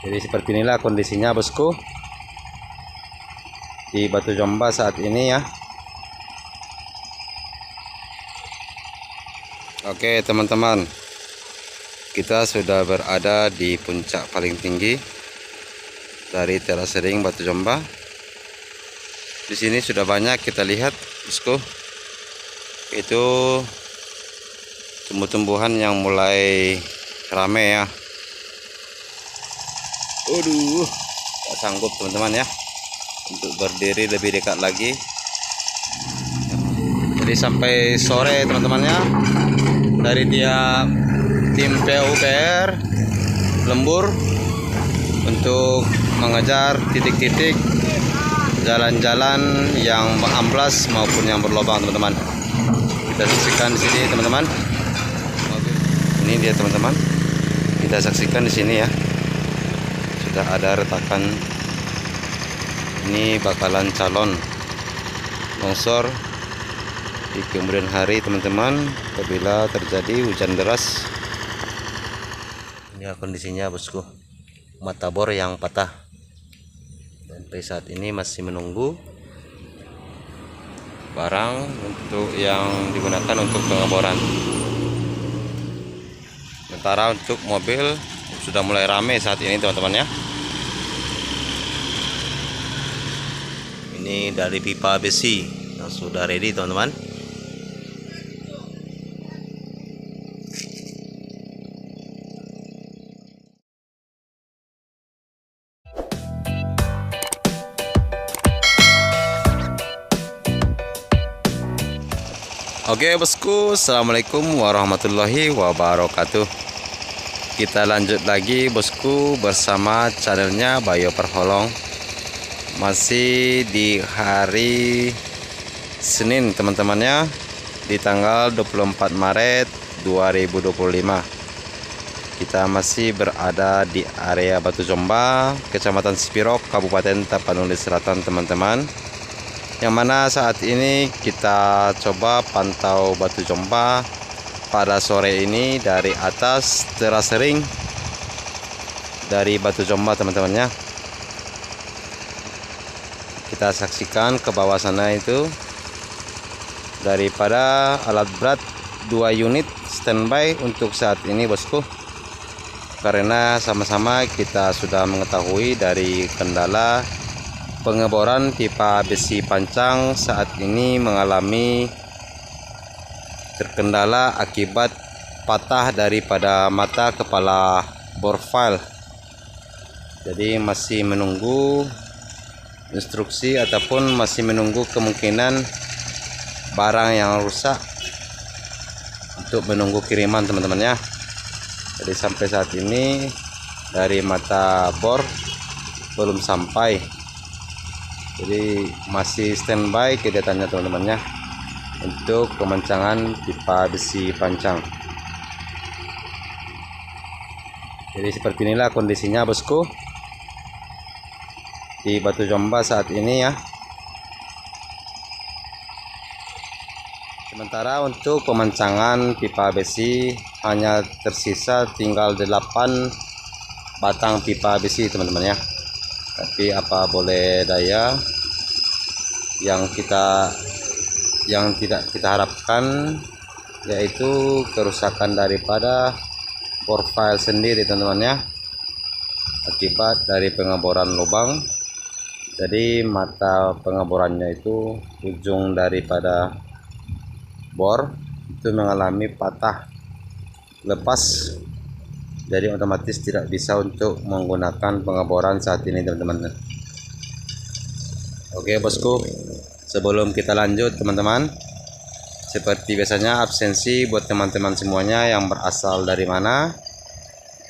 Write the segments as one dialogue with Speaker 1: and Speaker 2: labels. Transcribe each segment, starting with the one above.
Speaker 1: Jadi seperti inilah kondisinya bosku di Batu Jomba saat ini ya. Oke teman-teman, kita sudah berada di puncak paling tinggi dari terasering Batu Jomba. Di sini sudah banyak kita lihat bosku, itu tumbuh-tumbuhan yang mulai rame ya. Aduh, tak sanggup teman-teman ya untuk berdiri lebih dekat lagi. Jadi sampai sore teman-teman ya, dari dia tim PUPR lembur untuk mengejar titik-titik jalan-jalan yang amblas maupun yang berlubang teman-teman. Kita saksikan di sini teman-teman. Ini dia teman-teman, kita saksikan di sini ya. Sudah ada retakan. Ini bakalan calon longsor di kemudian hari teman-teman apabila terjadi hujan deras. Ini kondisinya bosku, mata bor yang patah, dan sampai saat ini masih menunggu barang untuk yang digunakan untuk pengeboran. Sementara untuk mobil sudah mulai ramai saat ini teman-teman ya. Ini dari pipa besi yang sudah ready teman-teman. Oke bosku, assalamualaikum warahmatullahi wabarakatuh. Kita lanjut lagi bosku bersama channelnya Bayo Perholong. Masih di hari Senin teman-teman ya, di tanggal 24 Maret 2025. Kita masih berada di area Batu Jomba, Kecamatan Spirok, Kabupaten Tapanuli Selatan teman-teman. Yang mana saat ini kita coba pantau Batu Jomba pada sore ini dari atas terasering dari Batu Jomba teman-teman ya. Kita saksikan ke bawah sana itu daripada alat berat 2 unit standby untuk saat ini bosku, karena sama-sama kita sudah mengetahui dari kendala pengeboran pipa besi pancang saat ini mengalami terkendala akibat patah daripada mata kepala bor file. Jadi masih menunggu instruksi ataupun masih menunggu kemungkinan barang yang rusak untuk menunggu kiriman teman-teman ya. Jadi sampai saat ini dari mata bor belum sampai, jadi masih standby kegiatannya teman-teman ya untuk pemancangan pipa besi pancang. Jadi seperti inilah kondisinya bosku di Batu Jomba saat ini ya. Sementara untuk pemancangan pipa besi hanya tersisa tinggal 8 batang pipa besi teman-teman ya. Tapi apa boleh daya, yang tidak kita harapkan yaitu kerusakan daripada bor file sendiri teman-teman ya, akibat dari pengeboran lubang. Jadi mata pengeborannya itu ujung daripada bor itu mengalami patah lepas, jadi otomatis tidak bisa untuk menggunakan pengeboran saat ini teman-teman. Oke bosku, sebelum kita lanjut teman-teman, seperti biasanya absensi buat teman-teman semuanya yang berasal dari mana,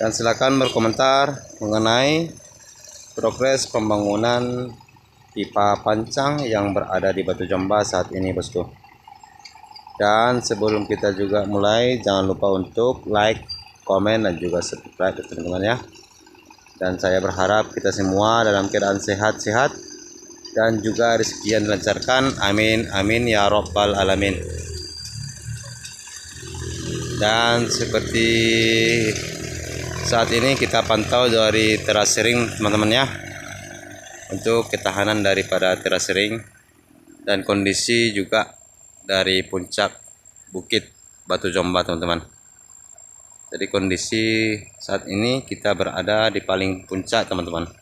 Speaker 1: dan silakan berkomentar mengenai progres pembangunan pipa pancang yang berada di Batu Jomba saat ini bosku. Dan sebelum kita juga mulai, jangan lupa untuk like, komen, dan juga subscribe teman-teman ya. Dan saya berharap kita semua dalam keadaan sehat-sehat dan juga rezeki yang dilancarkan, amin amin ya robbal alamin. Dan seperti Saat ini kita pantau dari terase ring teman-teman ya, untuk ketahanan daripada terase ring dan kondisi juga dari puncak bukit Batu Jomba teman-teman. Jadi kondisi saat ini kita berada di paling puncak teman-teman.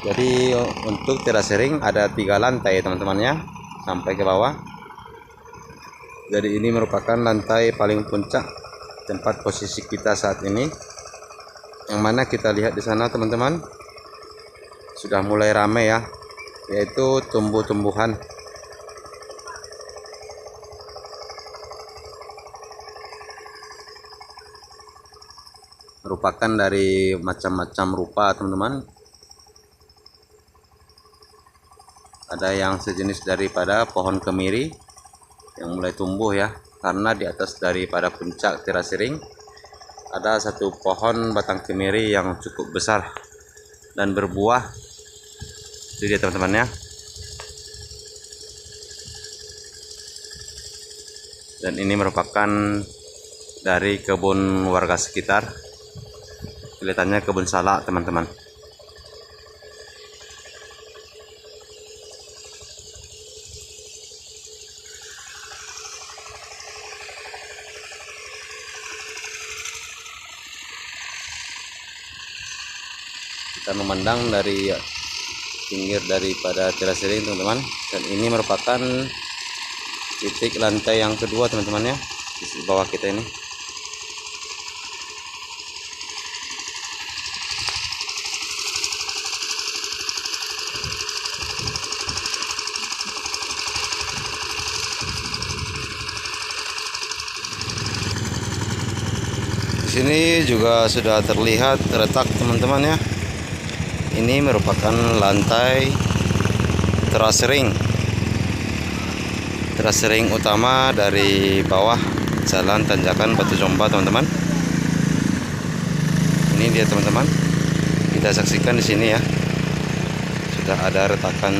Speaker 1: Jadi untuk terase ring ada 3 lantai teman-teman ya, sampai ke bawah. Jadi ini merupakan lantai paling puncak tempat posisi kita saat ini. Yang mana kita lihat di sana teman-teman, sudah mulai ramai ya, yaitu tumbuh-tumbuhan. Merupakan dari macam-macam rupa teman-teman. Ada yang sejenis daripada pohon kemiri yang mulai tumbuh ya, karena di atas daripada puncak terase ring ada satu pohon batang kemiri yang cukup besar dan berbuah. Itu dia teman-teman ya. Dan ini merupakan dari kebun warga sekitar. Kelihatannya kebun salak teman-teman. Kita memandang dari pinggir daripada terase ring teman-teman, dan ini merupakan titik lantai yang kedua teman-teman ya, di bawah kita ini. Di sini juga sudah terlihat retak teman-teman ya. Ini merupakan lantai terase ring utama dari bawah jalan tanjakan Batu Jomba teman-teman. Ini dia teman-teman, kita saksikan di sini ya, sudah ada retakan.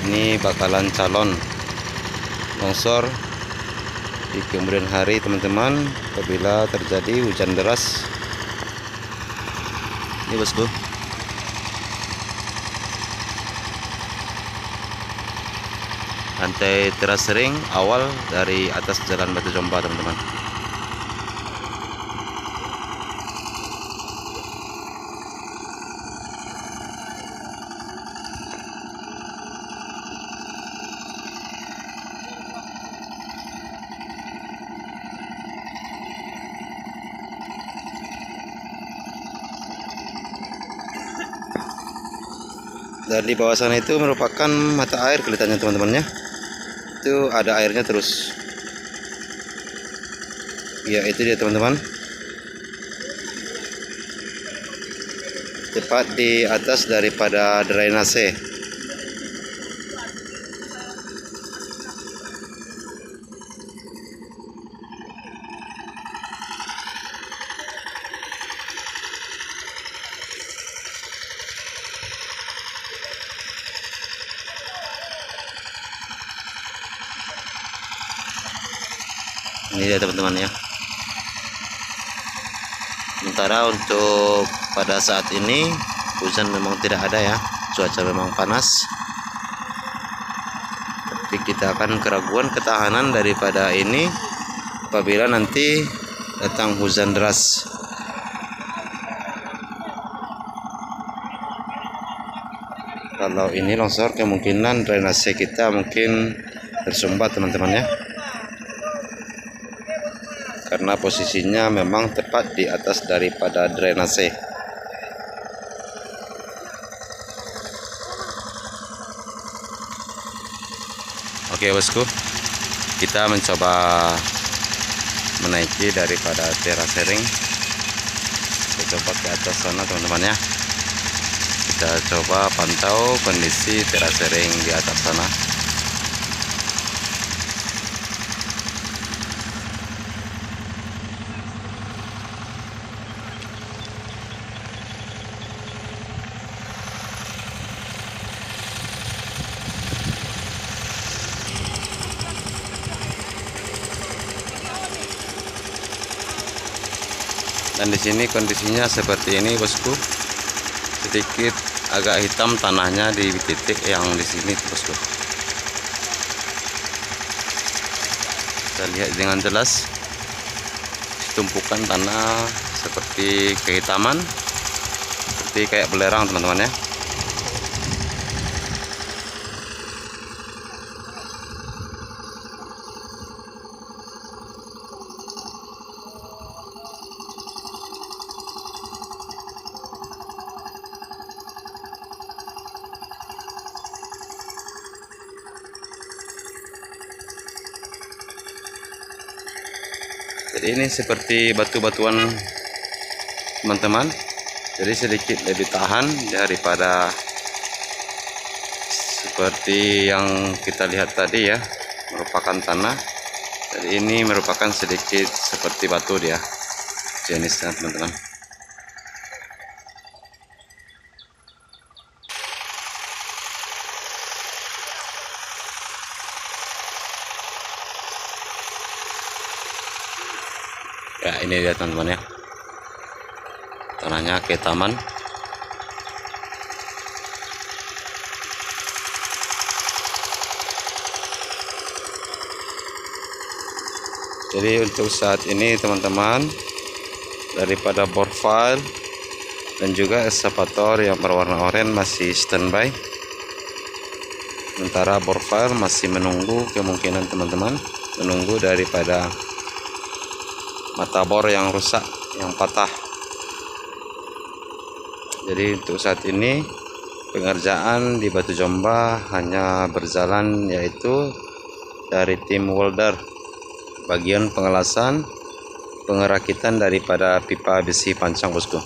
Speaker 1: Ini bakalan calon longsor di kemudian hari teman-teman apabila terjadi hujan deras. Ini bosku, lantai terase ring awal dari atas jalan Batu Jomba teman-teman. Dan di bawah sana itu merupakan mata air kelihatannya teman-teman ya. Itu ada airnya terus. Ya itu dia teman-teman. Tepat di atas daripada drainase. Ini dia teman-teman ya. Sementara untuk pada saat ini hujan memang tidak ada ya, cuaca memang panas. Tapi kita akan keraguan ketahanan daripada ini apabila nanti datang hujan deras. Kalau ini longsor, kemungkinan drainase kita mungkin tersumbat teman-teman ya, karena posisinya memang tepat di atas daripada drainase. Oke bosku, kita mencoba menaiki daripada terase ring. Kita coba ke atas sana teman-teman ya. Kita coba pantau kondisi terase ring di atas sana. Dan di sini kondisinya seperti ini bosku, sedikit agak hitam tanahnya di titik yang di sini bosku. Kita lihat dengan jelas tumpukan tanah seperti kehitaman, seperti kayak belerang teman-teman ya. Jadi ini seperti batu-batuan teman-teman, jadi sedikit lebih tahan daripada seperti yang kita lihat tadi ya, merupakan tanah. Jadi ini merupakan sedikit seperti batu dia jenisnya teman-teman. Ya ini dia teman-teman ya, tanahnya ke taman. Jadi untuk saat ini teman-teman, daripada bore file dan juga eskavator yang berwarna oranye masih standby, sementara bore file masih menunggu kemungkinan teman-teman, menunggu daripada mata bor yang rusak, yang patah. Jadi untuk saat ini pengerjaan di Batu Jomba hanya berjalan, yaitu dari tim welder bagian pengelasan, pengerakitan daripada pipa besi pancang bosku.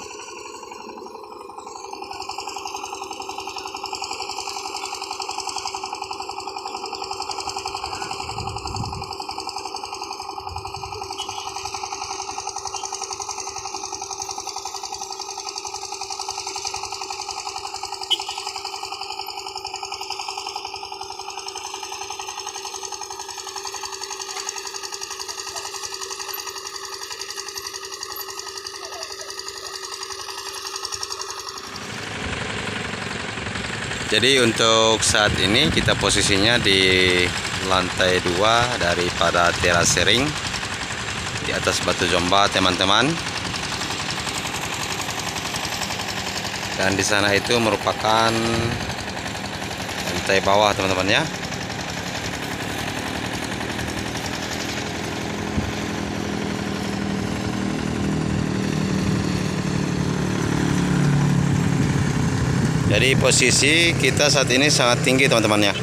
Speaker 1: Jadi untuk saat ini kita posisinya di lantai 2 daripada terasering di atas Batu Jomba teman-teman. Dan di sana itu merupakan lantai bawah teman-teman ya. Jadi posisi kita saat ini sangat tinggi teman-teman ya,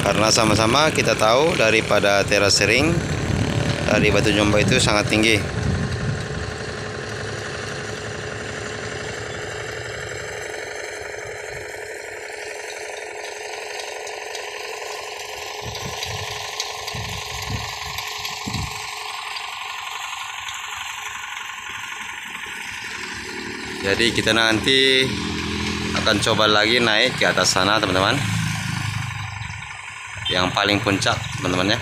Speaker 1: karena sama-sama kita tahu daripada terasering dari Batu Jomba itu sangat tinggi. Jadi kita nanti akan coba lagi naik ke atas sana teman-teman, yang paling puncak teman-teman ya.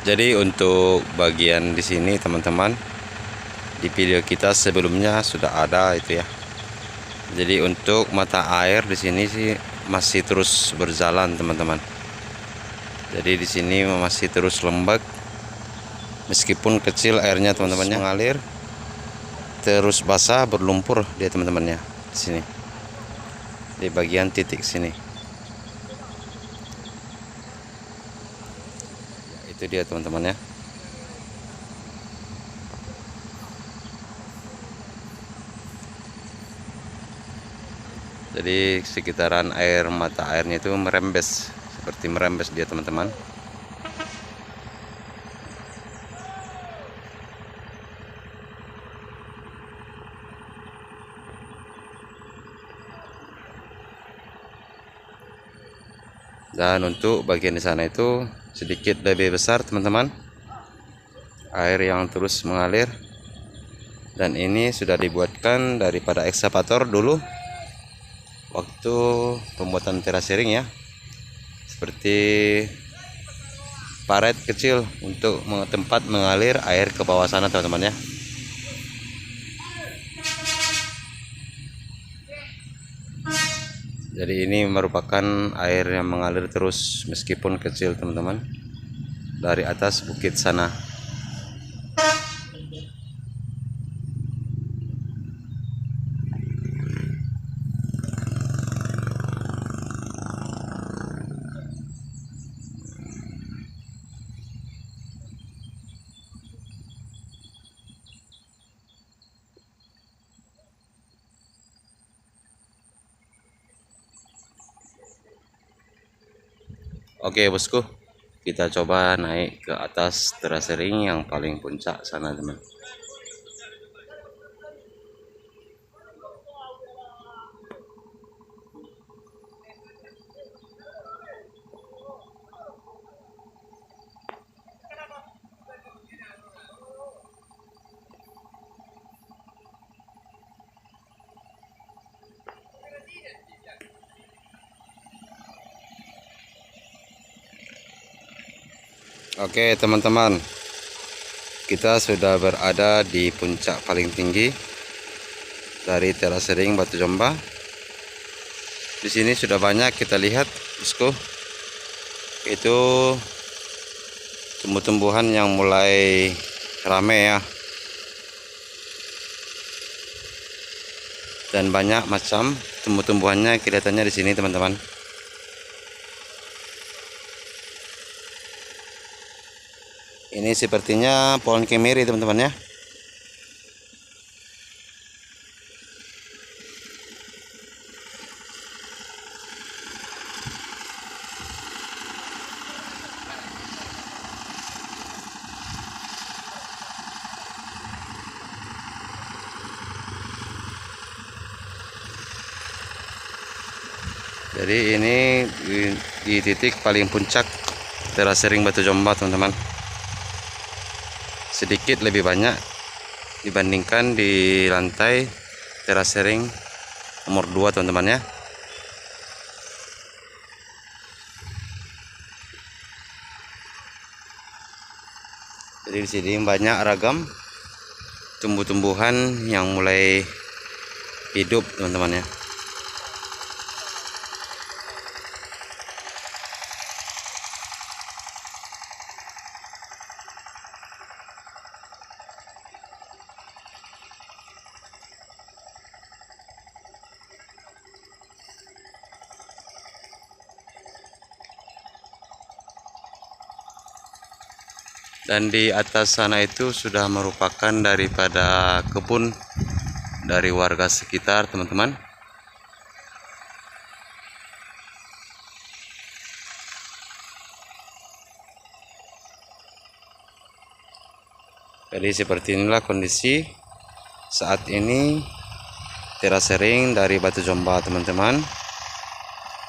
Speaker 1: Jadi untuk bagian di sini teman-teman, di video kita sebelumnya sudah ada itu ya. Jadi untuk mata air di sini sih masih terus berjalan teman-teman. Jadi di sini masih terus lembab, meskipun kecil airnya teman-teman, mengalir terus basah berlumpur dia teman-temannya di sini, di bagian titik sini. Itu dia teman-teman ya. Jadi sekitaran mata airnya itu merembes, seperti merembes dia teman-teman. Dan untuk bagian di sana itu sedikit lebih besar teman-teman, air yang terus mengalir. Dan ini sudah dibuatkan daripada ekskavator dulu waktu pembuatan terasering ya, seperti paret kecil untuk tempat mengalir air ke bawah sana teman-teman ya. Jadi ini merupakan air yang mengalir terus meskipun kecil teman-teman, dari atas bukit sana. Oke bosku, kita coba naik ke atas terasering yang paling puncak sana teman. Oke teman-teman, kita sudah berada di puncak paling tinggi dari terasering Batu Jomba. Di sini sudah banyak kita lihat bosku, itu tumbuh-tumbuhan yang mulai rame ya, dan banyak macam tumbuh-tumbuhannya kelihatannya di sini teman-teman. Ini sepertinya pohon kemiri teman-teman ya. Jadi ini di titik paling puncak terasering Batu Jomba teman-teman. Sedikit lebih banyak dibandingkan di lantai terasering nomor 2 teman-teman ya. Jadi di sini banyak ragam tumbuh-tumbuhan yang mulai hidup teman-teman ya. Dan di atas sana itu sudah merupakan daripada kebun dari warga sekitar teman-teman. Jadi seperti inilah kondisi saat ini terasering dari Batu Jomba teman-teman,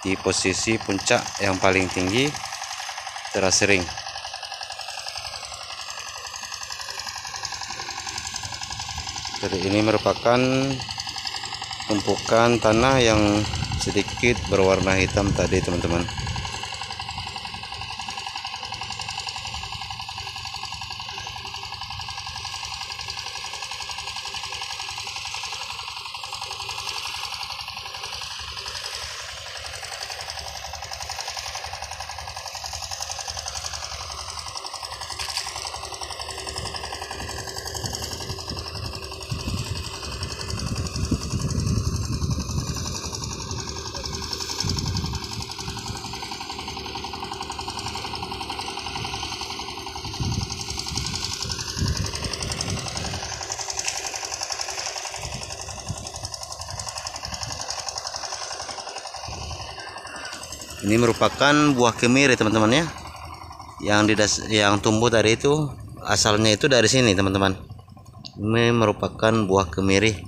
Speaker 1: di posisi puncak yang paling tinggi terasering. Jadi ini merupakan tumpukan tanah yang sedikit berwarna hitam tadi teman-teman. Ini merupakan buah kemiri teman-teman ya. Yang tumbuh tadi itu asalnya itu dari sini teman-teman. Ini merupakan buah kemiri.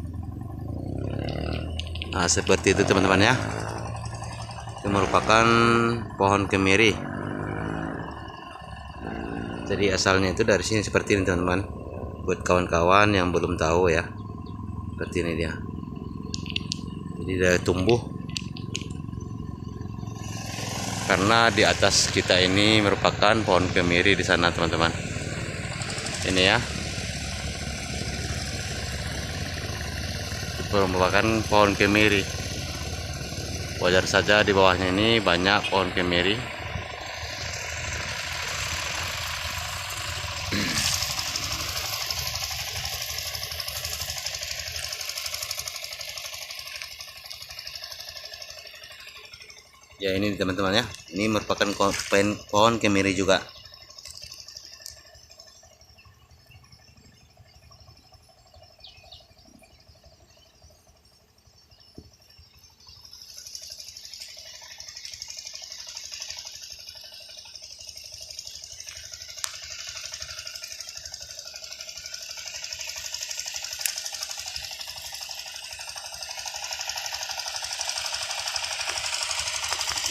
Speaker 1: Nah, seperti itu teman-teman ya. Itu merupakan pohon kemiri. Jadi asalnya itu dari sini seperti ini teman-teman. Buat kawan-kawan yang belum tahu ya. Seperti ini dia. Jadi dia tumbuh karena di atas kita ini merupakan pohon kemiri di sana teman-teman. Ini ya. Itu merupakan pohon kemiri. Wajar saja di bawahnya ini banyak pohon kemiri. Ya ini teman-teman ya. Ini merupakan pohon kemiri juga.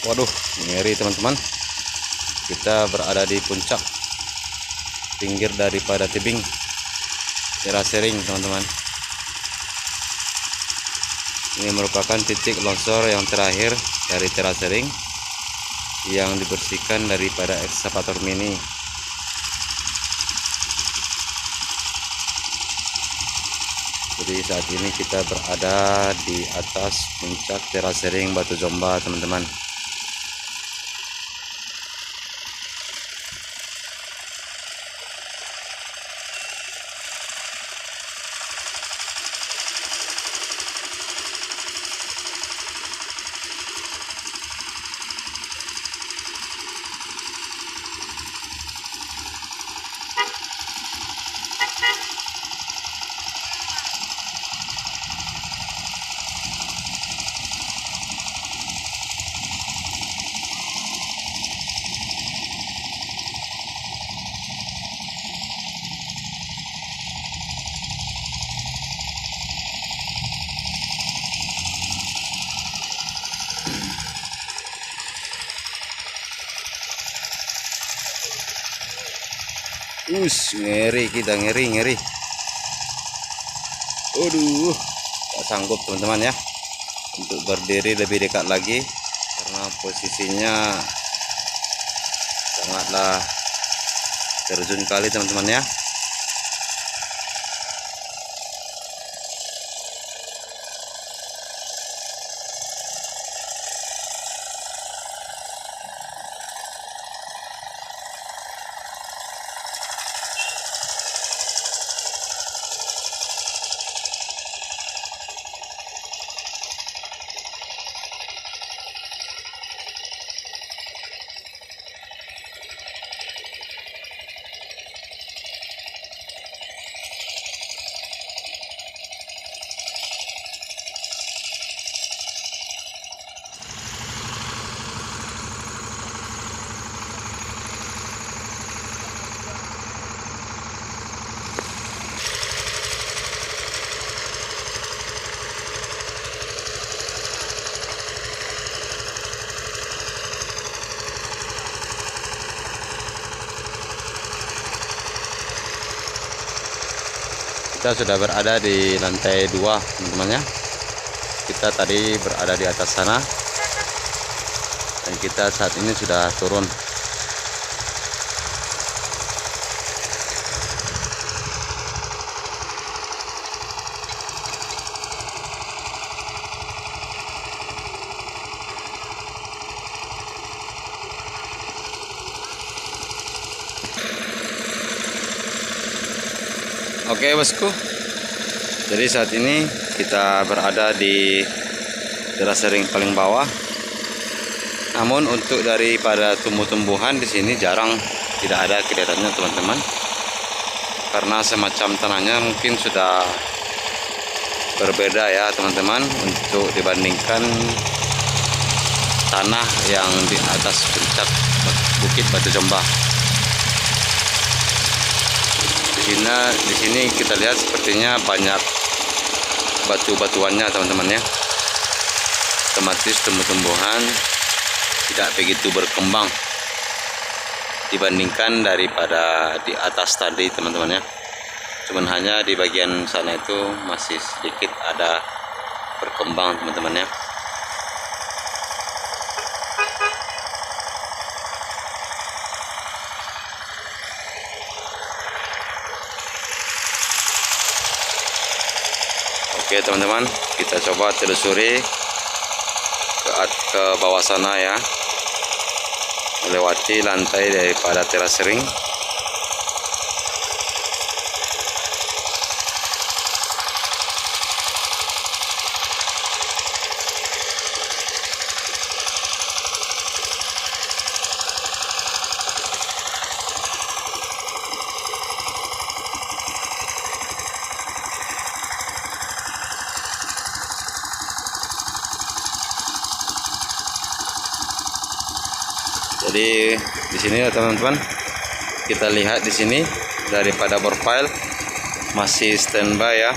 Speaker 1: Waduh, ngeri teman-teman. Kita berada di puncak pinggir daripada tebing Terasering teman-teman. Ini merupakan titik longsor yang terakhir dari Terasering yang dibersihkan daripada ekskavator mini. Jadi saat ini kita berada di atas puncak Terasering Batu Zomba teman-teman. Ngeri kita, ngeri. Aduh, tak sanggup teman-teman ya untuk berdiri lebih dekat lagi karena posisinya sangatlah terjun kali teman-teman ya. Kita sudah berada di lantai 2 teman-teman ya. Kita tadi berada di atas sana dan kita saat ini sudah turun. Oke bosku, jadi saat ini kita berada di Terasering paling bawah. Namun untuk daripada tumbuh-tumbuhan di sini jarang, tidak ada kelihatannya teman-teman, karena semacam tanahnya mungkin sudah berbeda ya teman-teman untuk dibandingkan tanah yang di atas puncak Bukit Batu Jombah. Di sini kita lihat sepertinya banyak batu-batuannya teman-teman ya. Otomatis tumbuh-tumbuhan tidak begitu berkembang dibandingkan daripada di atas tadi teman-teman ya. Cuman hanya di bagian sana itu masih sedikit ada berkembang teman-teman ya. Oke teman-teman, kita coba telusuri ke bawah sana ya, melewati lantai daripada teras ring. Jadi di sini ya teman-teman, kita lihat di sini daripada profile masih standby ya,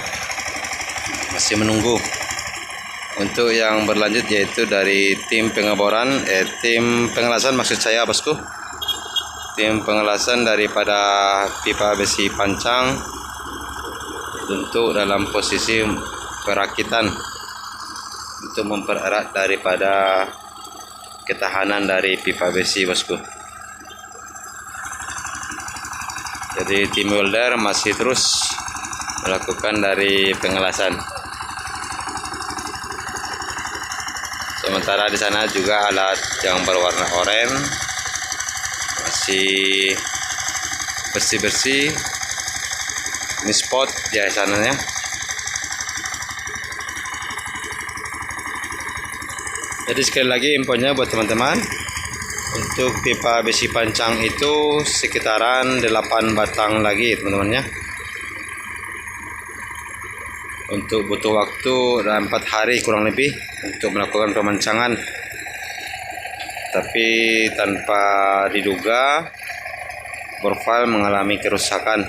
Speaker 1: masih menunggu untuk yang berlanjut, yaitu dari tim pengeboran, tim pengelasan maksud saya bosku, tim pengelasan daripada pipa besi pancang untuk dalam posisi perakitan untuk mempererat daripada ketahanan dari pipa besi bosku. Jadi tim welder masih terus melakukan dari pengelasan. Sementara di sana juga alat yang berwarna oranye masih bersih-bersih. Ini spot di sananya. Jadi sekali lagi infonya buat teman-teman, untuk pipa besi pancang itu sekitaran 8 batang lagi teman-teman ya. Untuk butuh waktu 4 hari kurang lebih untuk melakukan pemancangan. Tapi tanpa diduga profile mengalami kerusakan.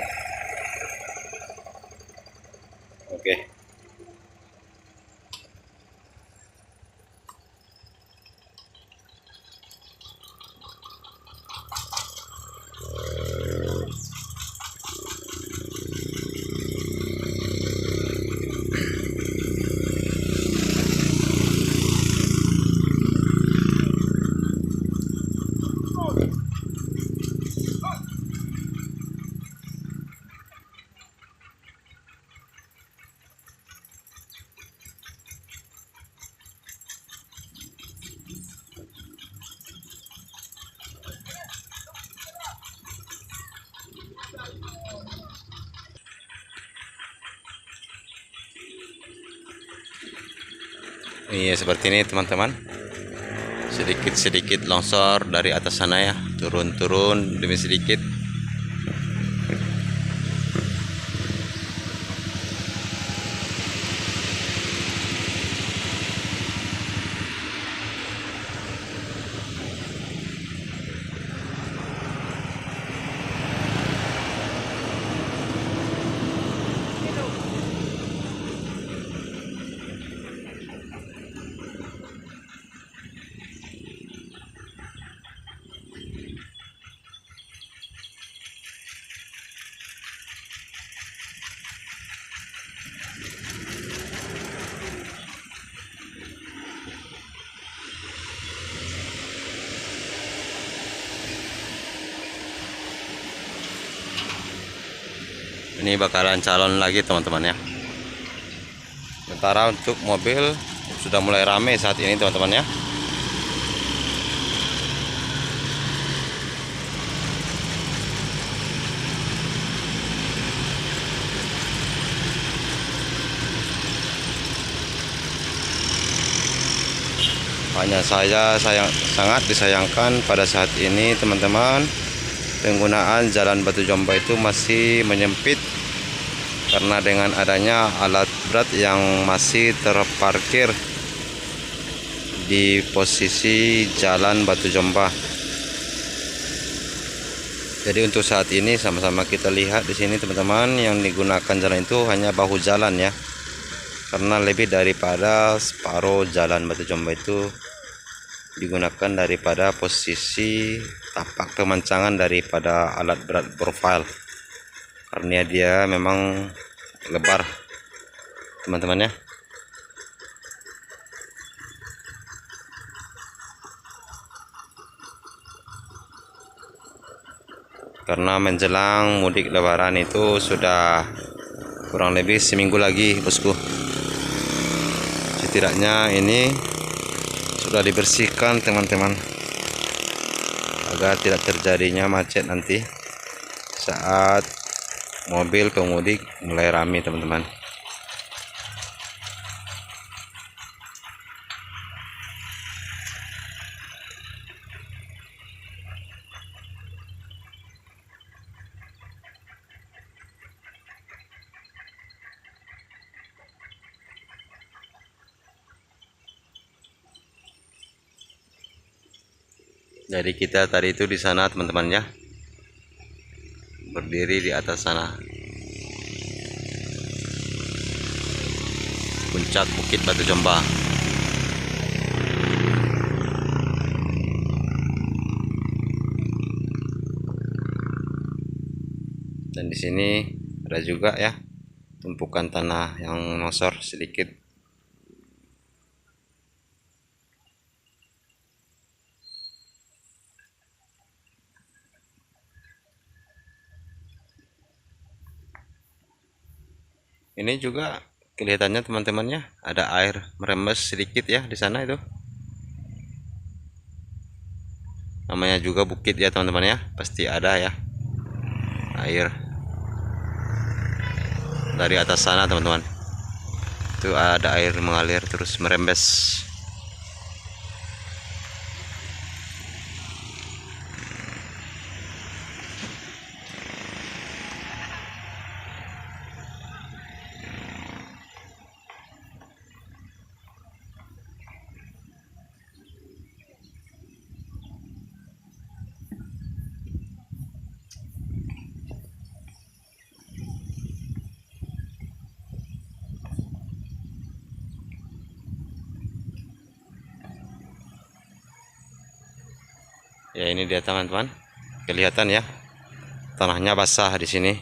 Speaker 1: Oke. Iya seperti ini teman-teman, sedikit-sedikit longsor dari atas sana ya, turun-turun demi sedikit. Ini bakalan calon lagi teman-teman ya. Sementara untuk mobil sudah mulai ramai saat ini teman-teman ya. Hanya saya sangat disayangkan pada saat ini teman-teman, penggunaan jalan Batu Jombah itu masih menyempit karena dengan adanya alat berat yang masih terparkir di posisi Jalan Batu Jombah. Jadi untuk saat ini sama-sama kita lihat di sini teman-teman, yang digunakan jalan itu hanya bahu jalan ya. Karena lebih daripada separuh Jalan Batu Jombah itu digunakan daripada posisi tapak pemancangan daripada alat berat profile. Karena dia memang lebar teman-teman ya. Karena menjelang mudik lebaran itu sudah kurang lebih seminggu lagi bosku. Setidaknya ini sudah dibersihkan teman-teman, agar tidak terjadinya macet nanti saat mobil pemudik mulai ramai teman-teman. Jadi kita tadi itu di sana teman-teman ya, berdiri di atas sana, puncak Bukit Batu Jombah. Dan di sini ada juga ya tumpukan tanah yang longsor sedikit. Ini juga kelihatannya teman-temannya ada air merembes sedikit ya di sana itu. Namanya juga bukit ya teman-teman ya, pasti ada ya air dari atas sana teman-teman. Itu ada air mengalir terus merembes. Ya ini dia teman-teman, kelihatan ya tanahnya basah di sini.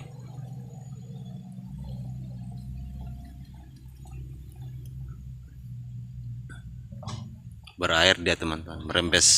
Speaker 1: Berair dia teman-teman, merembes.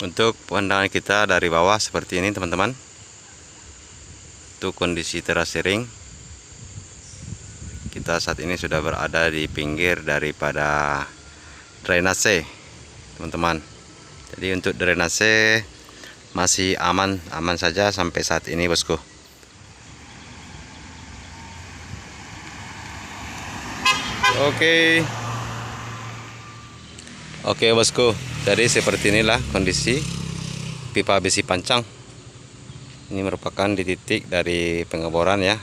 Speaker 1: Untuk pandangan kita dari bawah seperti ini teman-teman. Itu kondisi terasi ring. Kita saat ini sudah berada di pinggir daripada drainase teman-teman. Jadi untuk drainase masih aman saja sampai saat ini bosku. Oke bosku, jadi seperti inilah kondisi pipa besi pancang. Ini merupakan di titik dari pengeboran ya,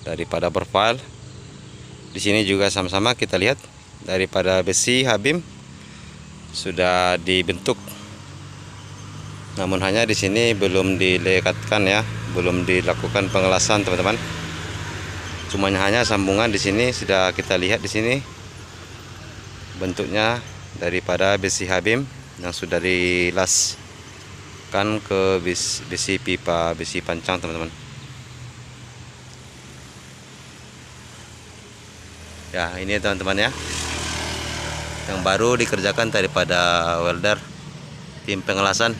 Speaker 1: daripada profile. Di sini juga sama-sama kita lihat daripada besi habim sudah dibentuk. Namun hanya di sini belum dilekatkan ya, belum dilakukan pengelasan teman-teman. Cuma hanya sambungan di sini sudah kita lihat di sini bentuknya daripada besi Habim yang sudah dilaskan ke besi pipa besi pancang, teman-teman. Ya, ini teman-teman ya, yang baru dikerjakan daripada welder tim pengelasan,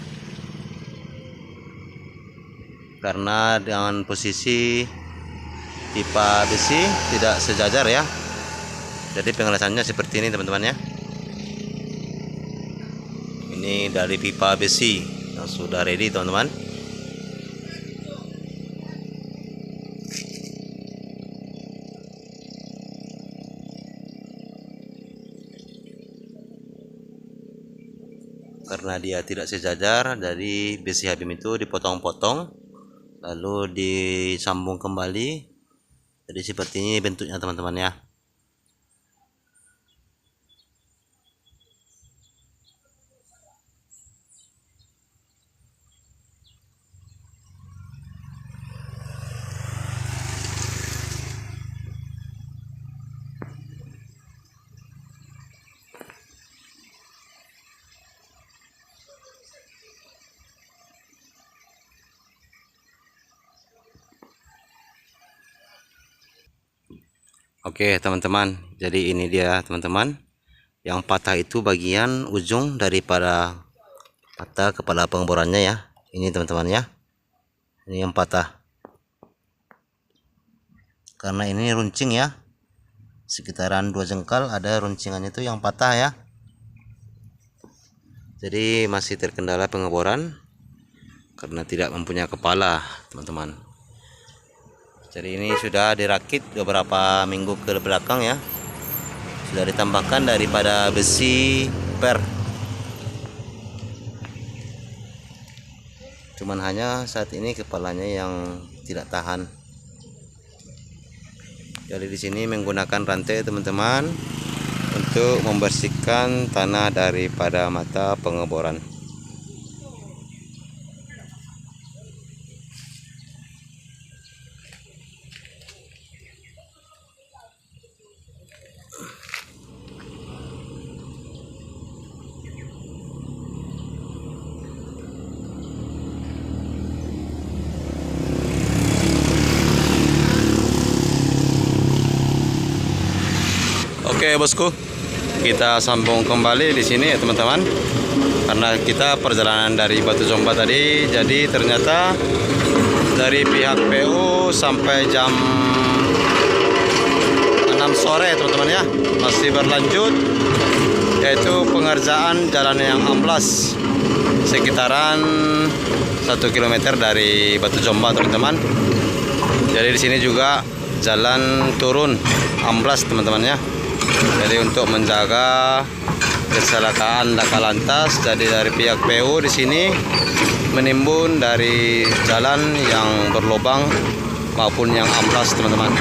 Speaker 1: karena dengan posisi pipa besi tidak sejajar ya, jadi pengelasannya seperti ini teman-teman ya. Ini dari pipa besi yang sudah ready teman-teman. Karena dia tidak sejajar, dari besi Habim itu dipotong-potong lalu disambung kembali. Jadi seperti ini bentuknya teman-teman ya. Oke teman-teman, jadi ini dia teman-teman, yang patah itu bagian ujung daripada patah kepala pengeborannya ya. Ini teman-teman ya, ini yang patah, karena ini runcing ya, sekitaran 2 jengkal ada runcingannya itu yang patah ya. Jadi masih terkendala pengeboran karena tidak mempunyai kepala teman-teman. Jadi ini sudah dirakit beberapa minggu ke belakang ya, sudah ditambahkan daripada besi per, cuman hanya saat ini kepalanya yang tidak tahan. Jadi di sini menggunakan rantai teman-teman untuk membersihkan tanah daripada mata pengeboran. Oke bosku, kita sambung kembali di sini ya teman-teman. Karena kita perjalanan dari Batu Zomba tadi, jadi ternyata dari pihak PU sampai jam 6 sore teman-teman ya, masih berlanjut, yaitu pengerjaan jalan yang amblas sekitaran 1 km dari Batu Zomba teman-teman. Jadi di sini juga jalan turun amblas teman-teman ya. Jadi untuk menjaga kecelakaan laka lantas, jadi dari pihak PU di sini menimbun dari jalan yang berlubang maupun yang amblas teman-teman.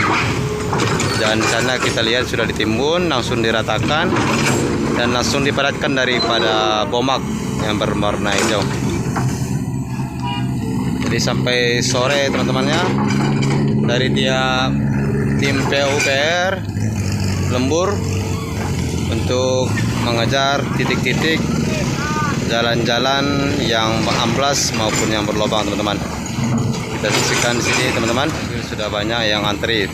Speaker 1: Dan di sana kita lihat sudah ditimbun, langsung diratakan dan langsung dipadatkan daripada bomak yang berwarna hijau. Jadi sampai sore teman-teman ya, dari dia tim PUPR lembur untuk mengejar titik-titik jalan-jalan yang amblas maupun yang berlubang teman-teman. Kita saksikan di sini teman-teman, sudah banyak yang antri.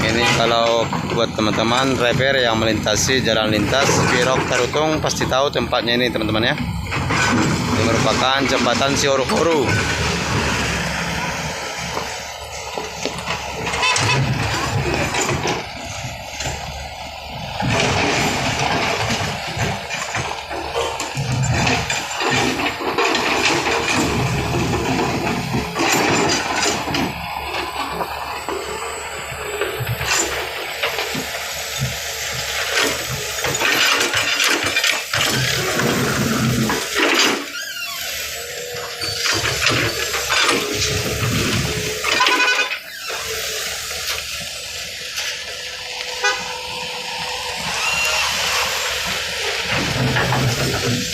Speaker 1: Ini kalau buat teman-teman driver yang melintasi jalan lintas Pirok Tarutung pasti tahu tempatnya ini teman-teman ya. Ini merupakan jembatan Sihoru-Horu.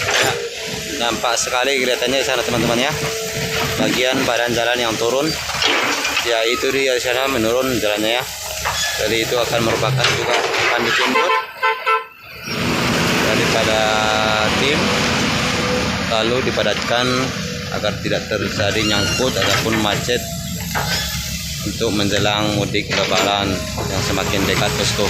Speaker 1: Ya, nampak sekali kelihatannya di sana teman-teman ya, bagian badan jalan yang turun ya, itu di sana menurun jalannya ya. Jadi itu akan merupakan juga akan ditimbun daripada tim, lalu dipadatkan agar tidak terjadi nyangkut ataupun macet untuk menjelang mudik Lebaran yang semakin dekat, bosku.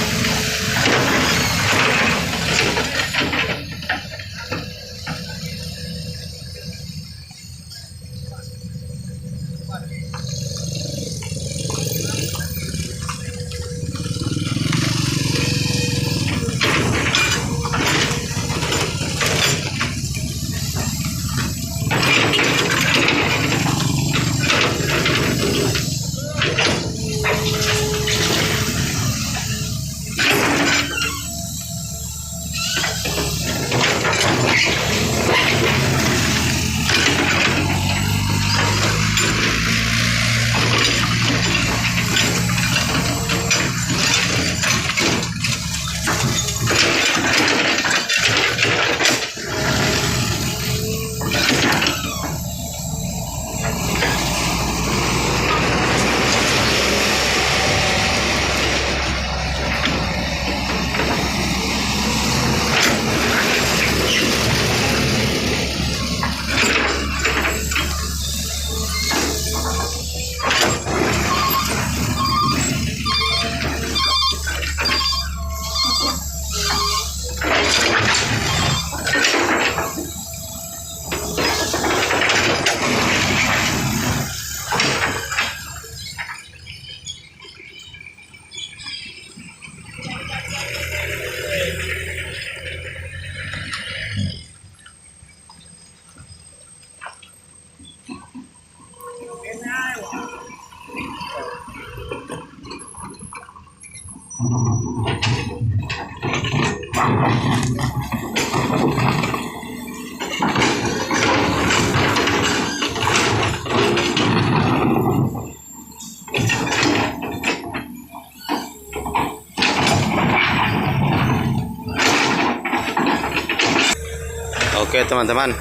Speaker 1: Oke teman-teman,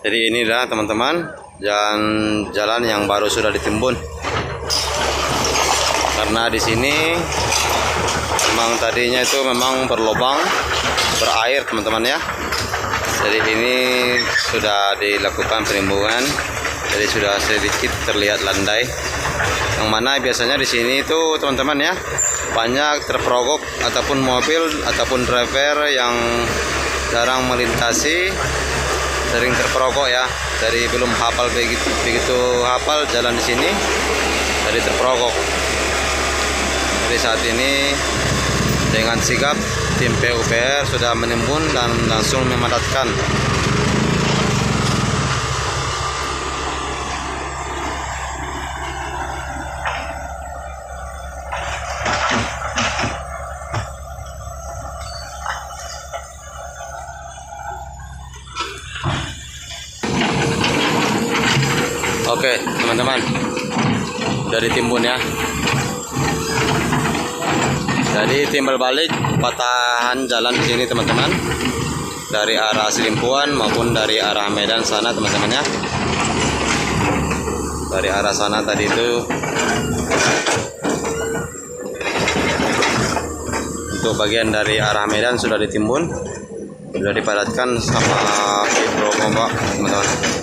Speaker 1: jadi inilah teman-teman jalan yang baru sudah ditimbun. Karena di sini memang tadinya itu memang berlubang berair teman-teman ya. Jadi ini sudah dilakukan penimbunan, jadi sudah sedikit terlihat landai. Yang mana biasanya di sini itu teman-teman ya banyak terperogok ataupun mobil ataupun driver yang jarang melintasi, sering terperogok ya. Dari belum hafal begitu hafal jalan di sini, jadi terperogok. Jadi saat ini dengan sigap tim PUPR sudah menimbun dan langsung memadatkan. Oke teman-teman, sudah ditimbun ya. Jadi timbal balik patahan jalan di sini teman-teman, dari arah Selimpuan maupun dari arah Medan sana teman-teman ya. Dari arah sana tadi itu untuk bagian dari arah Medan sudah ditimbun, sudah dipadatkan sama hidro bomba teman-teman.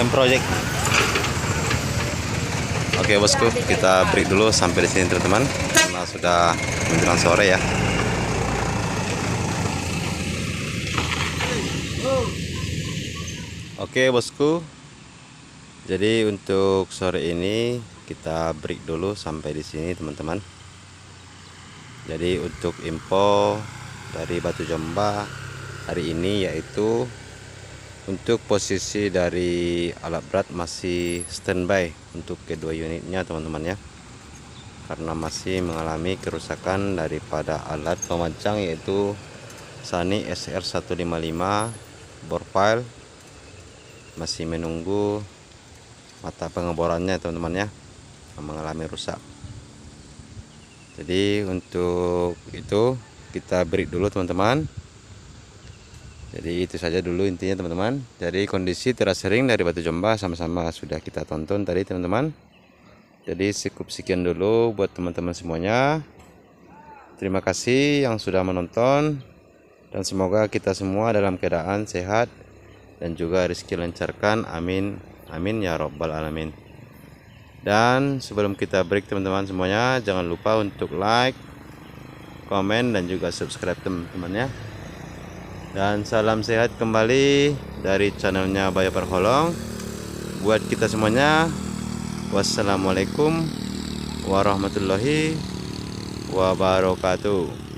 Speaker 1: PM Project. Oke bosku, kita break dulu sampai di sini teman-teman, karena sudah menjelang sore ya. Oke bosku, jadi untuk sore ini kita break dulu sampai di sini teman-teman. Jadi untuk info dari Batu Jomba hari ini yaitu untuk posisi dari alat berat masih standby untuk kedua unitnya teman-teman ya, karena masih mengalami kerusakan daripada alat pemancang yaitu Sani SR155 bore file, masih menunggu mata pengeborannya teman-teman ya, mengalami rusak. Jadi untuk itu kita break dulu teman-teman. Jadi itu saja dulu intinya teman-teman. Jadi kondisi terasering dari Batu Jomba sama-sama sudah kita tonton tadi teman-teman. Jadi cukup sekian dulu buat teman-teman semuanya. Terima kasih yang sudah menonton, dan semoga kita semua dalam keadaan sehat dan juga rezeki lancarkan, amin amin ya robbal alamin. Dan sebelum kita break teman-teman semuanya, jangan lupa untuk like, komen, dan juga subscribe teman-teman ya. Dan salam sehat kembali dari channelnya Bayo Perholong buat kita semuanya. Wassalamualaikum warahmatullahi wabarakatuh.